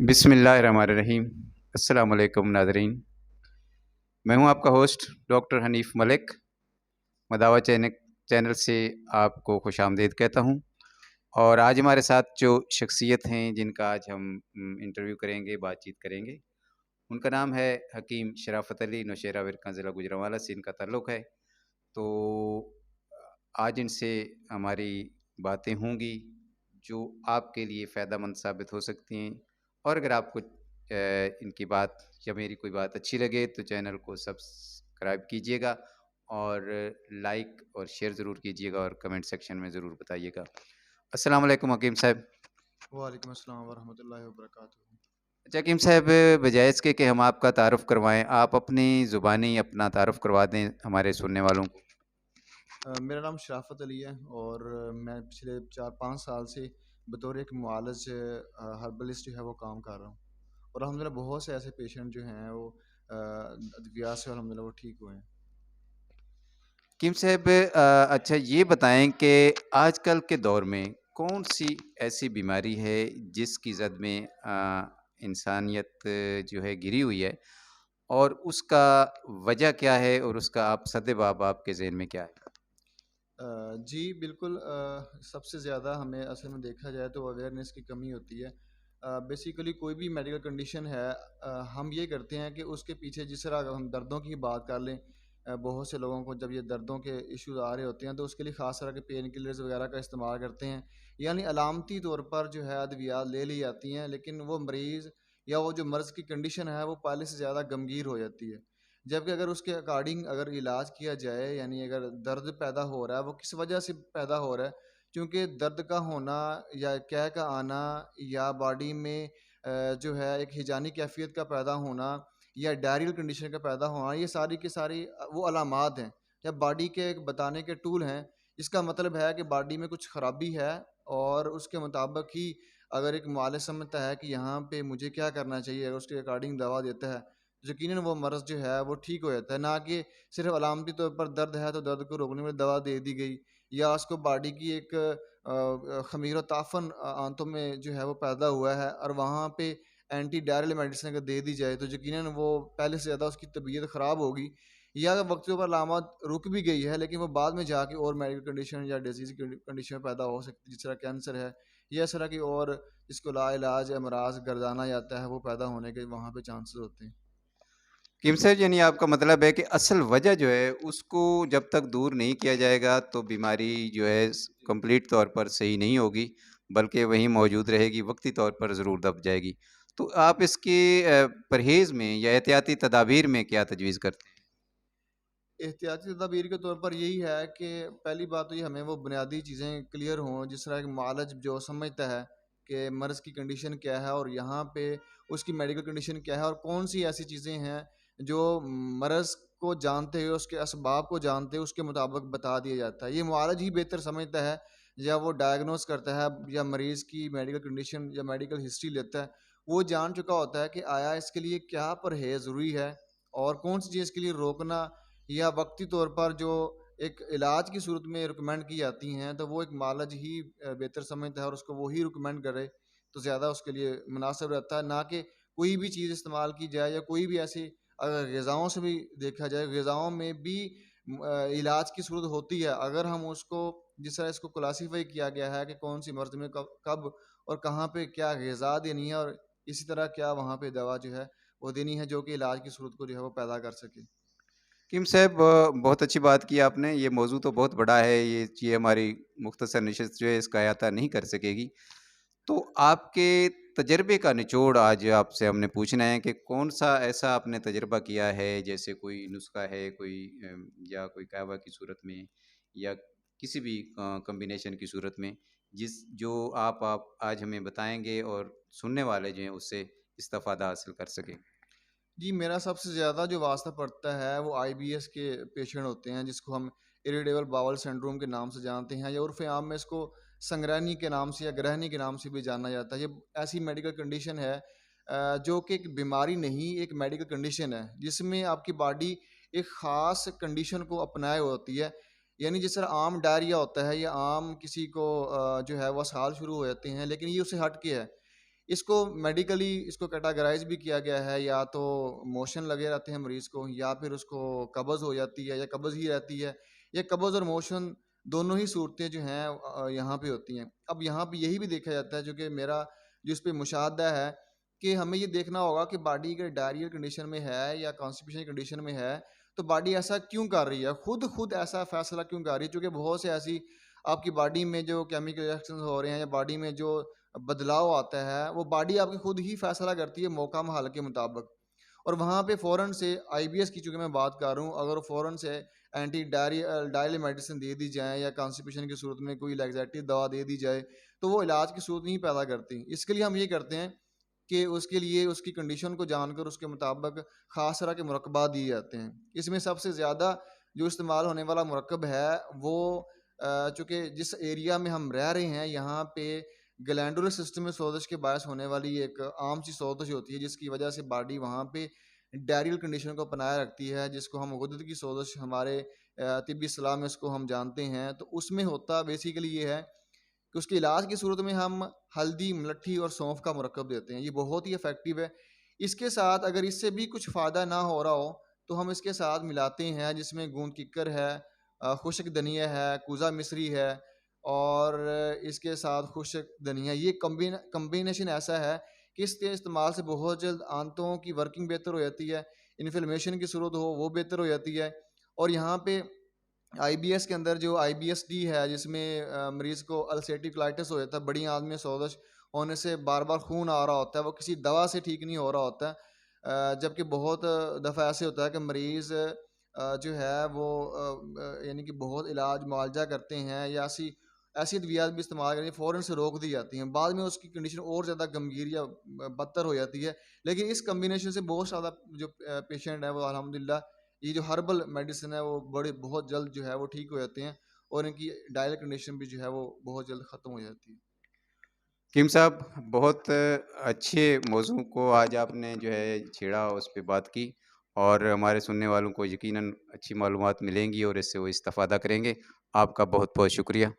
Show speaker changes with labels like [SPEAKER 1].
[SPEAKER 1] बिस्मिल्लाहिर्रहमानिर्रहीम। अस्सलाम वालेकुम नाज़रीन। मैं हूं आपका host doctor Hanif Malik. Madawa channel से आपको खुशामदीद कहता हूं। और आज हमारे साथ जो शख्सियत हैं जिनका आज हम इंटरव्यू करेंगे, बातचीत करेंगे, उनका नाम है हकीम शराफ़त अली। नौशेरा विरकां ज़िला गुजरांवाला से इनका ताल्लुक़ है। तो आज इनसे हमारी बातें होंगी जो आपके लिए फ़ायदेमंद साबित हो सकती हैं। और अगर आपको इनकी बात या मेरी कोई बात अच्छी लगे तो चैनल को सब्सक्राइब कीजिएगा और लाइक और शेयर ज़रूर कीजिएगा और कमेंट सेक्शन में ज़रूर बताइएगा। अस्सलाम वालेकुम हकीम साहब।
[SPEAKER 2] वालेकुम अस्सलाम वरहमतुल्लाहि वबरकातुहू।
[SPEAKER 1] अच्छा हकीम साहब, बजाय इसके कि हम आपका तारुफ़ करवाएँ, आप अपनी ज़ुबानी अपना तारुफ़ करवा दें हमारे सुनने वालों को।
[SPEAKER 2] मेरा नाम शराफ़त अली है और मैं पिछले 4-5 साल से बतौर एक मुआलज हर्बलिस्ट जो है वो काम कर रहा हूँ। और अल्हम्दुलिल्लाह बहुत से ऐसे पेशेंट जो हैं वो अद्वियात से अल्हम्दुलिल्लाह वो ठीक हुए हैं।
[SPEAKER 1] हकीम साहब, अच्छा ये बताएँ कि आजकल के दौर में कौन-सी ऐसी बीमारी है जिसकी ज़द में इंसानियत जो है घिरी हुई है, और उसका वजह क्या है और उसका आप सद्देबाब आपके ज़हन में क्या है?
[SPEAKER 2] जी बिल्कुल, सबसे ज़्यादा हमें असल में देखा जाए तो अवेयरनेस की कमी होती है। बेसिकली कोई भी मेडिकल कंडीशन है, हम ये करते हैं कि उसके पीछे जिस तरह अगर हम दर्दों की बात कर लें, बहुत से लोगों को जब ये दर्दों के इश्यूज आ रहे होते हैं तो उसके लिए ख़ास तरह के पेन किलर्स वगैरह का इस्तेमाल करते हैं। यानी अलामती तौर पर जो है अद्वियात ले ली जाती हैं, लेकिन वो मरीज़ या वो जो मर्ज़ की कंडीशन है वो पहले से ज़्यादा गंभीर हो जाती है। जबकि अगर उसके अकॉर्डिंग अगर इलाज किया जाए, यानी अगर दर्द पैदा हो रहा है वो किस वजह से पैदा हो रहा है, क्योंकि दर्द का होना या कैं का आना या बॉडी में जो है एक हिजानी कैफियत का पैदा होना या डायरियल कंडीशन का पैदा होना, ये सारी की सारी वो अलामात हैं या बॉडी के एक बताने के टूल हैं। इसका मतलब है कि बॉडी में कुछ खराबी है और उसके मुताबिक ही अगर एक मुआलिज समझता है कि यहाँ पे मुझे क्या करना चाहिए, अगर उसके अकॉर्डिंग दवा देता है, यकीनन वो मर्ज़ जो है वो ठीक हो जाता है। ना कि सिर्फ़ अलामती तौर पर दर्द है तो दर्द को रोकने में दवा दे दी गई या उसको बॉडी की एक ख़मीर व ताफ़न आंतों में जो है वो पैदा हुआ है और वहाँ पे एंटी डायरियल मेडिसिन अगर दे दी जाए तो यकीनन वो पहले से ज़्यादा उसकी तबीयत ख़राब होगी। या अगर वक़्त के ऊपर अलामत रुक भी गई है लेकिन वो बाद में जाके और मेडिकल कंडीशन या डिज़ीज़ कंडीशन में पैदा हो सकती है, जिस तरह कैंसर है या इस तरह की और जिसको लाइलाज अमराज़ गर्दाना जाता है, वो पैदा होने के वहाँ पे चांसेस होते हैं।
[SPEAKER 1] हकीम साहब, यानी आपका मतलब है कि असल वजह जो है उसको जब तक दूर नहीं किया जाएगा तो बीमारी जो है कंप्लीट तौर पर सही नहीं होगी, बल्कि वहीं मौजूद रहेगी, वक्ती तौर पर ज़रूर दब जाएगी। तो आप इसके परहेज़ में या एहतियाती तदाबीर में क्या तजवीज़ करते हैं?
[SPEAKER 2] एहतियाती तदाबीर के तौर पर यही है कि पहली बात तो ये हमें वो बुनियादी चीज़ें क्लियर हों, जिस तरह कि मुआलज जो समझता है कि मर्ज़ की कंडीशन क्या है और यहाँ पे उसकी मेडिकल कंडीशन क्या है और कौन सी ऐसी चीज़ें हैं जो मर्ज़ को जानते हुए उसके असबाब को जानते हुए उसके मुताबिक बता दिया जाता है। ये मुआलज ही बेहतर समझता है या वो डायग्नोस करता है या मरीज़ की मेडिकल कंडीशन या मेडिकल हिस्ट्री लेता है। वो जान चुका होता है कि आया इसके लिए क्या परहेज़ ज़रूरी है और कौन सी चीज़ के लिए रोकना या वक़्ती तौर पर जो एक इलाज की सूरत में रिकमेंड की जाती हैं, तो वो एक मालज ही बेहतर समझता है और उसको वो ही रिकमेंड करे, तो ज़्यादा उसके लिए मुनासिब रहता है। ना कि कोई भी चीज़ इस्तेमाल की जाए या कोई भी ऐसी अगर ग़िज़ाओं से भी देखा जाए, ग़िज़ाओं में भी इलाज की सूरत होती है। अगर हम उसको जिस तरह इसको क्लासिफ़ाई किया गया है कि कौन-सी मर्ज़ में कब कब और कहाँ पे क्या ग़िज़ा देनी है और इसी तरह क्या वहाँ पे दवा जो है, वो देनी है, जो कि इलाज की सूरत को जो है वो पैदा कर सके।
[SPEAKER 1] हकीम साहब, बहुत अच्छी बात की आपने। ये मौज़ू तो बहुत बड़ा है, ये हमारी मुख्तसर नशिस्त जो है इसका अहाता नहीं कर सकेगी। तो आपके तजर्बे का निचोड़ आज आपसे हमने पूछना है कि कौन-सा ऐसा आपने तजुर्बा किया है, जैसे कोई नुस्ख़ा है, कोई या कोई कहवा की सूरत में या किसी भी कॉम्बिनेशन की सूरत में, जो आप आज हमें बताएँगे और सुनने वाले जो हैं उससे इस्तिफ़ादा हासिल कर सकें?
[SPEAKER 2] जी, मेरा सबसे ज़्यादा जो वास्ता पड़ता है वो आईबीएस के पेशेंट होते हैं, जिसको हम इरिटेबल बाउल सिंड्रोम के नाम से जानते हैं या उर्फ़ आम में इसको संगृहणी के नाम से या ग्रहणी के नाम से भी जाना जाता है। ये ऐसी मेडिकल कंडीशन है जो कि एक बीमारी नहीं, एक मेडिकल कंडीशन है, जिसमें आपकी बॉडी एक ख़ास कंडीशन को अपनाए होती है। यानी जिस तरह आम डायरिया होता है या आम किसी को जो है वो असहाल शुरू हो जाते हैं, लेकिन ये उससे हट के है। इसको मेडिकली इसको कैटेगराइज़ भी किया गया है, या तो मोशन लगे रहते हैं मरीज़ को, या फिर उसको कब्ज़ हो जाती है, या कब्ज़ ही रहती है, या कब्ज़ और मोशन दोनों ही सूरतें जो हैं यहाँ पे होती हैं। अब यहाँ पे यही भी देखा जाता है, जो कि मेरा जो इस पे मुशाहदा है, कि हमें ये देखना होगा कि बॉडी अगर डायरियल कंडीशन में है या कॉन्स्टिपेशन कंडीशन में है, तो बॉडी ऐसा क्यों कर रही है? खुद ऐसा फ़ैसला क्यों कर रही है? चूँकि बहुत से ऐसी आपकी बॉडी में जो केमिकल रिएक्शंस हो रहे हैं, या बॉडी में जो बदलाव आता है, वो बॉडी आपकी खुद ही फ़ैसला करती है मौका माहौल के मुताबिक। और वहाँ पे फ़ौरन से आईबीएस की चूँकि मैं बात कर रहा हूँ, अगर फ़ौरन से डायरियल मेडिसिन दे दी जाए, या कॉन्स्टिपेशन की सूरत में कोई लैक्सेटिव दवा दे दी जाए, तो वो इलाज की सूरत नहीं पैदा करती। इसके लिए हम ये करते हैं कि उसके लिए उसकी कंडीशन को जानकर उसके मुताबिक ख़ास तरह के मुरक्कबा दिए जाते हैं। इसमें सबसे ज़्यादा जो इस्तेमाल होने वाला मुरक्कब है, वो चूँकि जिस एरिया में हम रह रहे हैं, यहाँ पे ग्लैंडुलर सिस्टम में सोज़श के बायस होने वाली एक आम सी सोज़श होती है, जिसकी वजह से बॉडी वहाँ पे डायरियल कंडीशन को अपनाए रखती है, जिसको हम गुदद की सोज़श हमारे तिब्बी इस्लाह में उसको हम जानते हैं। तो उसमें होता बेसिकली ये है कि उसके इलाज की सूरत में हम हल्दी, मलट्ठी और सौंफ का मुरक्कब देते हैं। ये बहुत ही इफ़ेक्टिव है। इसके साथ अगर इससे भी कुछ फ़ायदा ना हो रहा हो, तो हम इसके साथ मिलाते हैं, जिसमें गूंद किक्कर है, खुश्क धनिया है, कूज़ा मिश्री है, और इसके साथ खुश्क धनिया। ये कॉम्बिनेशन ऐसा है कि इसके इस्तेमाल से बहुत जल्द आंतों की वर्किंग बेहतर हो जाती है, इन्फ्लेमेशन की सूरत हो वो बेहतर हो जाती है। और यहाँ पे आईबीएस के अंदर जो आईबीएसडी है, जिसमें मरीज़ को अल्सरेटिव कोलाइटिस हो जाता है, बड़ी आंत में सोज़श होने से बार-बार खून आ रहा होता है, वो किसी दवा से ठीक नहीं हो रहा होता है। जबकि बहुत दफ़ा ऐसे होता है कि मरीज़ जो है वो यानी कि बहुत इलाज मुआलजा करते हैं, या ऐसी ऐसी अद्वियात भी इस्तेमाल करके फ़ौरन से रोक दी जाती हैं। बाद में उसकी कंडीशन और ज़्यादा गंभीर या बदतर हो जाती है। लेकिन इस कॉम्बिनेशन से बहुत ज़्यादा जो पेशेंट है, वो अल्हम्दुलिल्लाह ये जो हर्बल मेडिसिन है, वो बड़े बहुत जल्द जो है वो ठीक हो जाते हैं, और इनकी डायल कंडीशन भी जो है वो बहुत जल्द ख़त्म हो जाती है।
[SPEAKER 1] कीम साहब, बहुत अच्छे मौज़ू को आज आपने जो है छेड़ा, उस पे बात की, और हमारे सुनने वालों को यकीनन अच्छी मालूमात मिलेंगी और इससे वो इस्तेफ़ादा करेंगे। आपका बहुत-बहुत शुक्रिया।